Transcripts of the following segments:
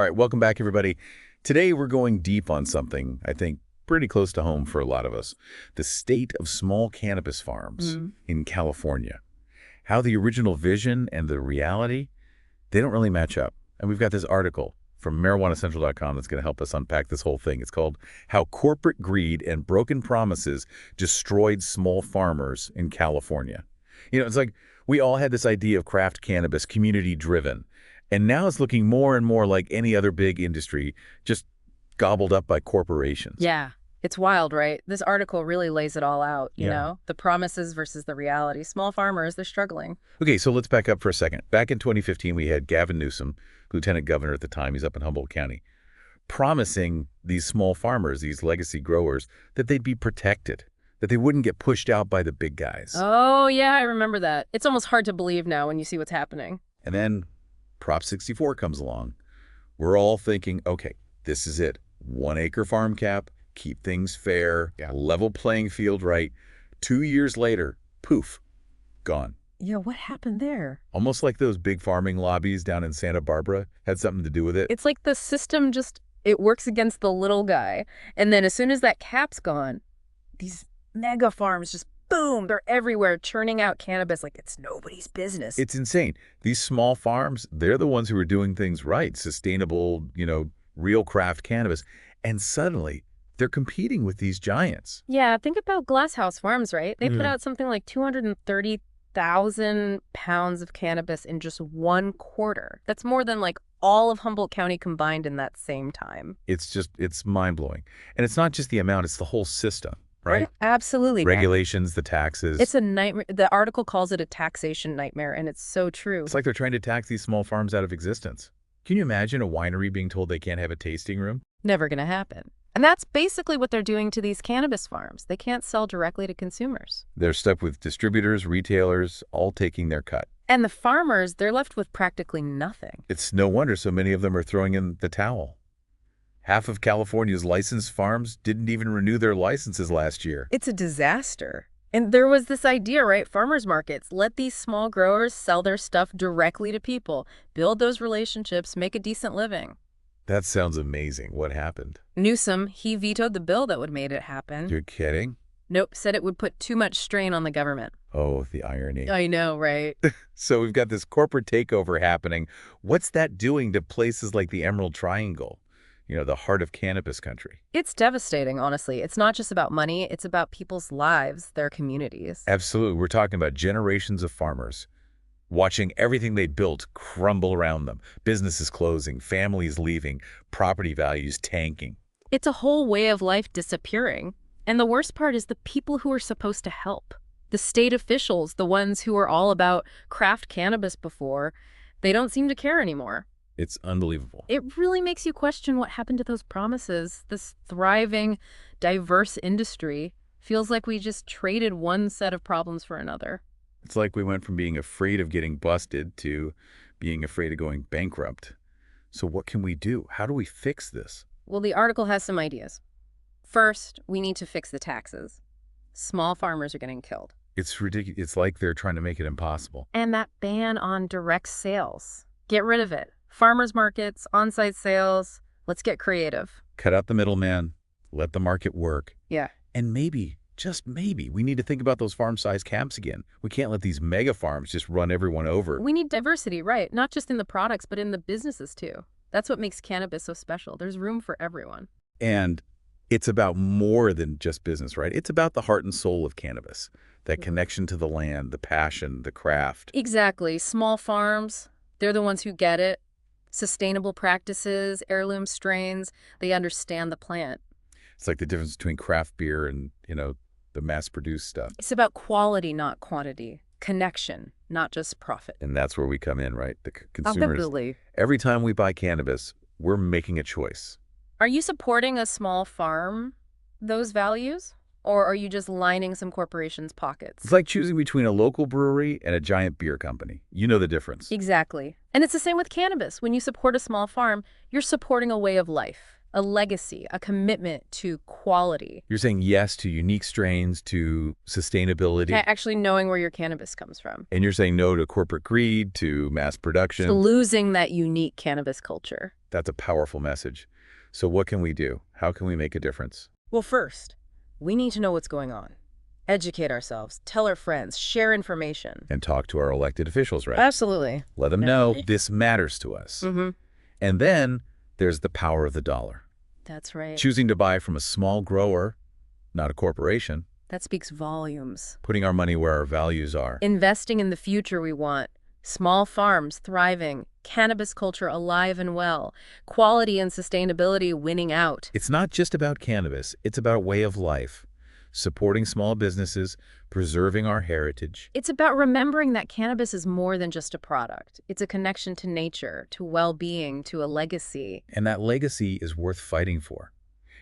right, welcome back, everybody. Today, we're going deep on something, I think, pretty close to home for a lot of us. The state of small cannabis farms in California. How the original vision and the reality, they don't really match up. And we've got this article from marijuanacentral.com that's going to help us unpack this whole thing. It's called How Corporate Greed and Broken Promises Destroyed Small Farmers in California. You know, it's like we all had this idea of craft cannabis, community-driven. And now it's looking more and more like any other big industry, just gobbled up by corporations. Yeah, it's wild, right? This article really lays it all out, you know? The promises versus the reality. Small farmers, they're struggling. Okay, so let's back up for a second. Back in 2015, we had Gavin Newsom, lieutenant governor at the time, he's up in Humboldt County, promising these small farmers, these legacy growers, that they'd be protected, that they wouldn't get pushed out by the big guys. Oh, yeah, I remember that. It's almost hard to believe now when you see what's happening. And then Prop 64 comes along. We're all thinking, okay, this is it. 1 acre farm cap, keep things fair, level playing field right. 2 years later, poof, gone. Yeah, what happened there? Almost like those big farming lobbies down in Santa Barbara had something to do with it. It's like the system just, it works against the little guy. And then as soon as that cap's gone, these mega farms just boom, they're everywhere churning out cannabis like it's nobody's business. It's insane. These small farms, they're the ones who are doing things right, sustainable, real craft cannabis. And suddenly, they're competing with these giants. Yeah, think about Glasshouse Farms, right? They put out something like 230,000 pounds of cannabis in just 1 quarter. That's more than like all of Humboldt County combined in that same time. It's mind-blowing. And it's not just the amount, it's the whole system. Right? Absolutely. Regulations, the taxes. It's a nightmare. The article calls it a taxation nightmare, and it's so true. It's like they're trying to tax these small farms out of existence. Can you imagine a winery being told they can't have a tasting room? Never going to happen. And that's basically what they're doing to these cannabis farms. They can't sell directly to consumers. They're stuck with distributors, retailers, all taking their cut. And the farmers, they're left with practically nothing. It's no wonder so many of them are throwing in the towel. Half of California's licensed farms didn't even renew their licenses last year. It's a disaster. And there was this idea, right? Farmers markets, let these small growers sell their stuff directly to people, build those relationships, make a decent living. That sounds amazing. What happened? Newsom, he vetoed the bill that would make it happen. You're kidding? Nope, said it would put too much strain on the government. Oh, the irony. I know, right? So we've got this corporate takeover happening. What's that doing to places like the Emerald Triangle? The heart of cannabis country. It's devastating, honestly. It's not just about money. It's about people's lives, their communities. Absolutely. We're talking about generations of farmers watching everything they built crumble around them. Businesses closing, families leaving, property values tanking. It's a whole way of life disappearing. And the worst part is the people who are supposed to help. The state officials, the ones who were all about craft cannabis before, they don't seem to care anymore. It's unbelievable. It really makes you question what happened to those promises. This thriving, diverse industry feels like we just traded one set of problems for another. It's like we went from being afraid of getting busted to being afraid of going bankrupt. So what can we do? How do we fix this? Well, the article has some ideas. First, we need to fix the taxes. Small farmers are getting killed. It's ridiculous. It's like they're trying to make it impossible. And that ban on direct sales. Get rid of it. Farmers markets, on-site sales, let's get creative. Cut out the middleman, let the market work. Yeah. And maybe, just maybe, we need to think about those farm-sized camps again. We can't let these mega farms just run everyone over. We need diversity, right? Not just in the products, but in the businesses too. That's what makes cannabis so special. There's room for everyone. And it's about more than just business, right? It's about the heart and soul of cannabis, that connection to the land, the passion, the craft. Exactly. Small farms, they're the ones who get it. Sustainable practices, heirloom strains, they understand the plant. It's like the difference between craft beer and, the mass-produced stuff. It's about quality, not quantity. Connection, not just profit. And that's where we come in, right? The consumers. Definitely. Every time we buy cannabis, we're making a choice. Are you supporting a small farm, those values? Or are you just lining some corporations' pockets? It's like choosing between a local brewery and a giant beer company. You know the difference. Exactly. And it's the same with cannabis. When you support a small farm, you're supporting a way of life. A legacy, a commitment to quality. You're saying yes to unique strains, to sustainability, Actually knowing where your cannabis comes from. and you're saying no to corporate greed, to mass To production. losing that unique cannabis culture. That's a powerful message. So what can we do? How can we make a difference? Well, first, we need to know what's going on. Educate ourselves, tell our friends, share information. And talk to our elected officials, right? Absolutely. Let them know this matters to us. And then there's the power of the dollar. That's right. Choosing to buy from a small grower, not a corporation. That speaks volumes. Putting our money where our values are. Investing in the future we want. Small farms thriving, cannabis culture alive and well, quality and sustainability winning out. It's not just about cannabis, it's about a way of life. Supporting small businesses, preserving our heritage. It's about remembering that cannabis is more than just a product. It's a connection to nature, to well-being, to a legacy. And that legacy is worth fighting for.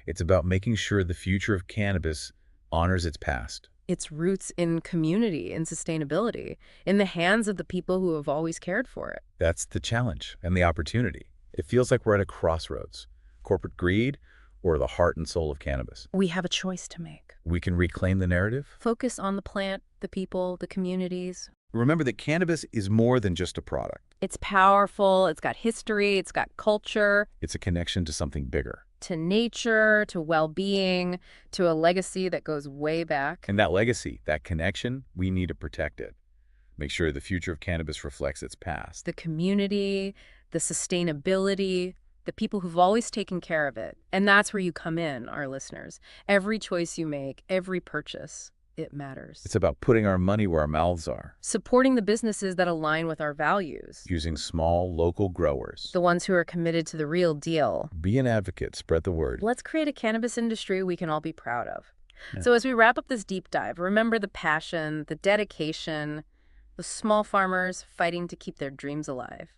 It's about making sure the future of cannabis honors its past. Its roots in community, in sustainability, in the hands of the people who have always cared for it. That's the challenge and the opportunity. It feels like we're at a crossroads. Corporate greed or the heart and soul of cannabis. We have a choice to make. We can reclaim the narrative. Focus on the plant, the people, the communities. Remember that cannabis is more than just a product. It's powerful, it's got history, it's got culture. It's a connection to something bigger. To nature, to well-being, to a legacy that goes way back. And that legacy, that connection, we need to protect it. Make sure the future of cannabis reflects its past. The community, the sustainability, the people who've always taken care of it. And that's where you come in, our listeners. Every choice you make, every purchase, it matters. It's about putting our money where our mouths are. Supporting the businesses that align with our values. Using small, local growers. The ones who are committed to the real deal. Be an advocate. Spread the word. Let's create a cannabis industry we can all be proud of. Yeah. So as we wrap up this deep dive, remember the passion, the dedication, the small farmers fighting to keep their dreams alive.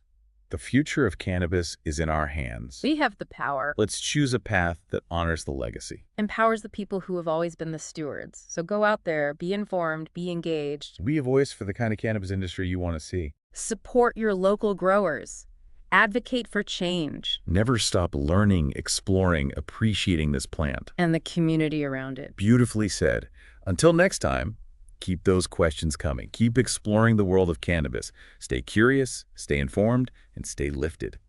The future of cannabis is in our hands. We have the power. Let's choose a path that honors the legacy. Empowers the people who have always been the stewards. So go out there, be informed, be engaged. Be a voice for the kind of cannabis industry you want to see. Support your local growers. Advocate for change. Never stop learning, exploring, appreciating this plant. And the community around it. Beautifully said. Until next time, keep those questions coming. Keep exploring the world of cannabis. Stay curious, stay informed, and stay lifted.